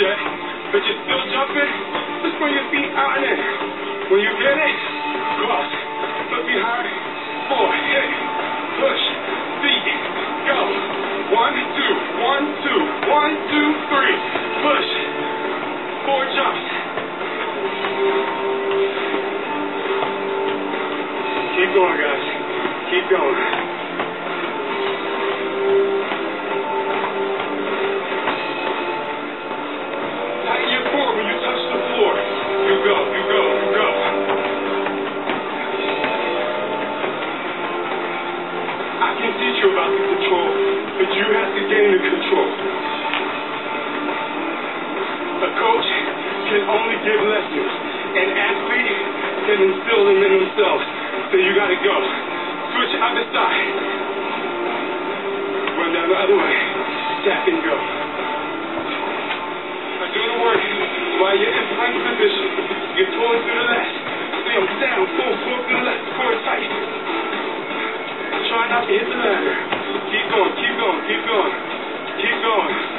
yet, but you're still jumping, just bring your feet out and in. When you get it, cross, look behind, 4, hit, push, feet, go. 1, 2, 1, 2, 1, 2, 3, push, 4 jumps. Keep going, guys. Keep going. Tighten your core when you touch the floor. You go, you go, you go. I can teach you about the control, but you have to gain the control. A coach can only give lessons. An athlete can instill them in themselves. So you gotta go. Switch other side. Run down the other way. Tap and go. Now do the work while you're in plank position. Your toes to the left. See them down. Boom, boom to the left. Core tight. Try not to hit the ladder. Keep going, keep going, keep going. Keep going.